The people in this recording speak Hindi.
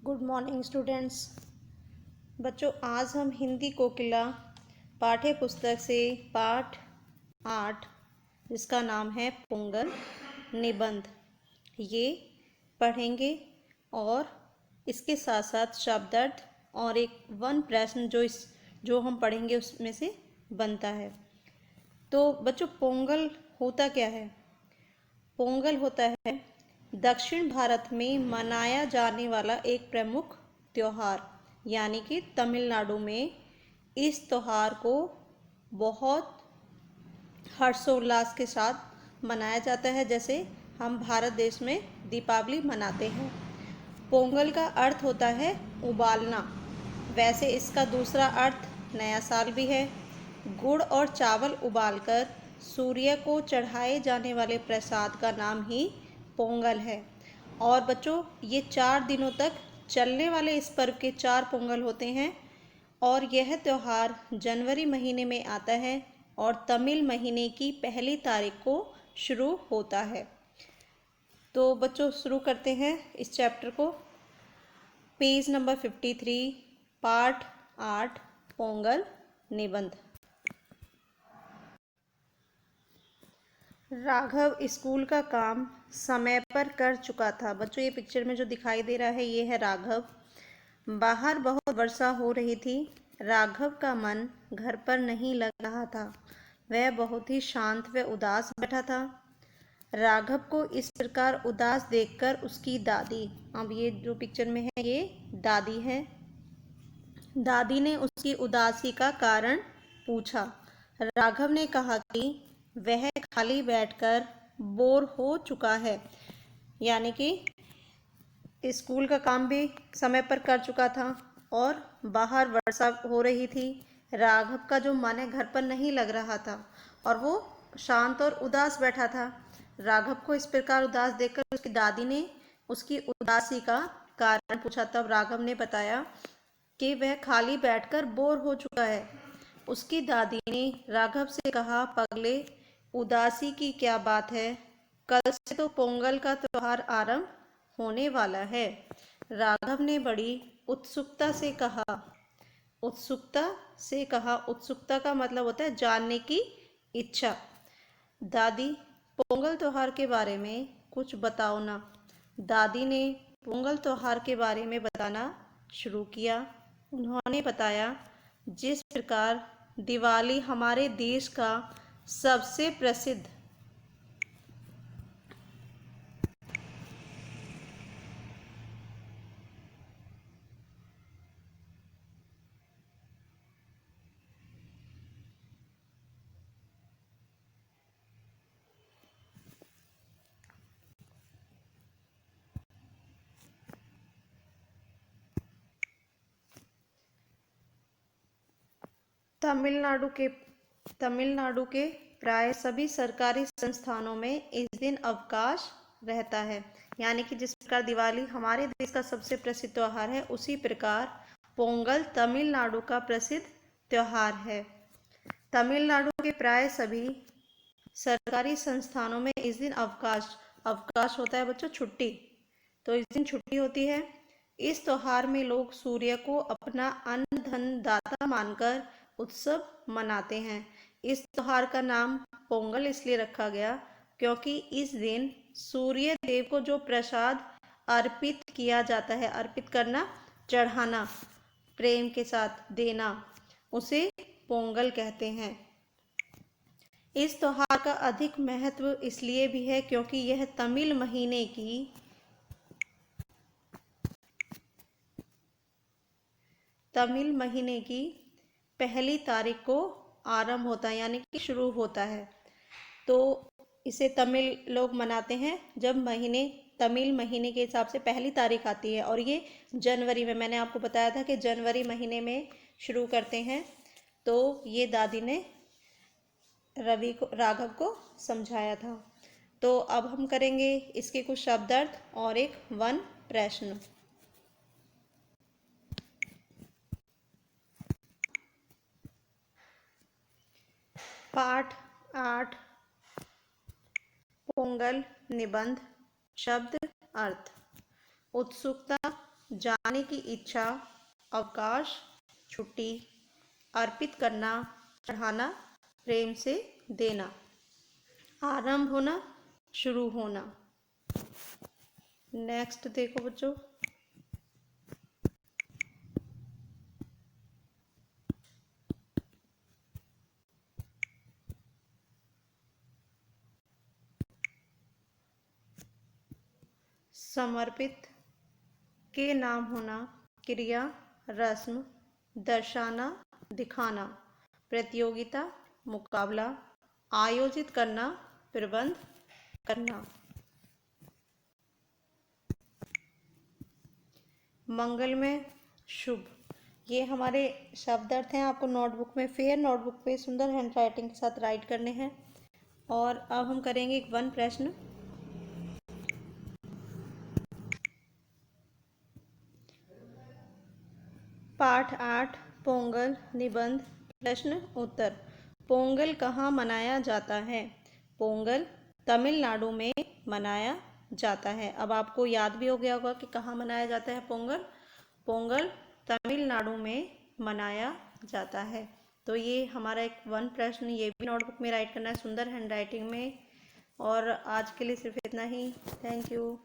Good morning students. बच्चों, आज हम हिंदी कोकिला पाठ्य पुस्तक से पाठ 8 जिसका नाम है पोंगल निबंध, ये पढ़ेंगे और इसके साथ साथ शब्दार्थ और एक वन प्रश्न जो हम पढ़ेंगे उसमें से बनता है। तो बच्चों, पोंगल होता क्या है? पोंगल होता है दक्षिण भारत में मनाया जाने वाला एक प्रमुख त्यौहार, यानी कि तमिलनाडु में इस त्यौहार को बहुत हर्षोल्लास के साथ मनाया जाता है, जैसे हम भारत देश में दीपावली मनाते हैं। पोंगल का अर्थ होता है उबालना। वैसे इसका दूसरा अर्थ नया साल भी है। गुड़ और चावल उबालकर सूर्य को चढ़ाए जाने वाले प्रसाद का नाम ही पोंगल है। और बच्चों, ये 4 दिनों तक चलने वाले इस पर्व के 4 पोंगल होते हैं और यह त्यौहार जनवरी महीने में आता है और तमिल महीने की पहली तारीख को शुरू होता है। तो बच्चों, शुरू करते हैं इस चैप्टर को। पेज नंबर 53, पाठ 8, पोंगल निबंध। राघव स्कूल का काम समय पर कर चुका था। बच्चों, ये पिक्चर में जो दिखाई दे रहा है ये है राघव। बाहर बहुत वर्षा हो रही थी। राघव का मन घर पर नहीं लग रहा था। वह बहुत ही शांत व उदास बैठा था। राघव को इस प्रकार उदास देखकर उसकी दादी, अब ये जो पिक्चर में है ये दादी है, दादी ने उसकी उदासी का कारण पूछा। राघव ने कहा कि वह खाली बैठकर बोर हो चुका है, यानी कि स्कूल का काम भी समय पर कर चुका था और बाहर वर्षा हो रही थी। राघव का जो मन है घर पर नहीं लग रहा था और वो शांत और उदास बैठा था। राघव को इस प्रकार उदास देखकर उसकी दादी ने उसकी उदासी का कारण पूछा। तब राघव ने बताया कि वह खाली बैठकर बोर हो चुका है। उसकी दादी ने राघव से कहा, पगले, उदासी की क्या बात है? कल से तो पोंगल का त्योहार आरंभ होने वाला है। राघव ने बड़ी उत्सुकता से कहा। उत्सुकता का मतलब होता है जानने की इच्छा। दादी, पोंगल त्योहार के बारे में कुछ बताओ ना। दादी ने पोंगल त्योहार के बारे में बताना शुरू किया। उन्होंने बताया, जिस प्रकार दिवाली हमारे देश का सबसे प्रसिद्ध तमिलनाडु के प्राय सभी सरकारी संस्थानों में इस दिन अवकाश रहता है। यानी कि जिस प्रकार दिवाली हमारे देश का सबसे प्रसिद्ध त्यौहार है, उसी प्रकार पोंगल तमिलनाडु का प्रसिद्ध त्यौहार है। तमिलनाडु के प्राय सभी सरकारी संस्थानों में इस दिन अवकाश होता है बच्चों, छुट्टी। तो इस दिन छुट्टी होती है। इस त्योहार में लोग सूर्य को अपना अन्न धन दाता मानकर उत्सव मनाते हैं। इस त्योहार का नाम पोंगल इसलिए रखा गया क्योंकि इस दिन सूर्य देव को जो प्रसाद अर्पित किया जाता है, अर्पित करना, चढ़ाना, प्रेम के साथ देना, उसे पोंगल कहते हैं। इस त्योहार का अधिक महत्व इसलिए भी है क्योंकि यह तमिल महीने की पहली तारीख को आरंभ होता है, यानी कि शुरू होता है। तो इसे तमिल लोग मनाते हैं जब तमिल महीने के हिसाब से पहली तारीख आती है और ये जनवरी में, मैंने आपको बताया था कि जनवरी महीने में शुरू करते हैं। तो ये दादी ने राघव को समझाया था। तो अब हम करेंगे इसके कुछ शब्दार्थ और एक वन प्रश्न। पाठ 8, पोंगल निबंध। शब्द अर्थ: उत्सुकता, जाने की इच्छा, अवकाश, छुट्टी, अर्पित करना, चढ़ाना, प्रेम से देना, आरंभ होना, शुरू होना। नेक्स्ट देखो बच्चों, समर्पित के नाम होना, क्रिया, रस्म, दर्शाना, दिखाना, प्रतियोगिता, मुकाबला, आयोजित करना, प्रबंध करना। मंगलमय, शुभ, ये हमारे शब्द अर्थ हैं। आपको नोटबुक में, फेयर नोटबुक पे सुंदर हैंडराइटिंग के साथ राइट करने हैं। और अब हम करेंगे एक वन प्रश्न। पाठ 8 पोंगल निबंध प्रश्न उत्तर। पोंगल कहाँ मनाया जाता है? पोंगल तमिलनाडु में मनाया जाता है। अब आपको याद भी हो गया होगा कि कहाँ मनाया जाता है पोंगल। पोंगल तमिलनाडु में मनाया जाता है। तो ये हमारा एक वन प्रश्न, ये भी नोटबुक में राइट करना है सुंदर हैंडराइटिंग में। और आज के लिए सिर्फ इतना ही। Thank you.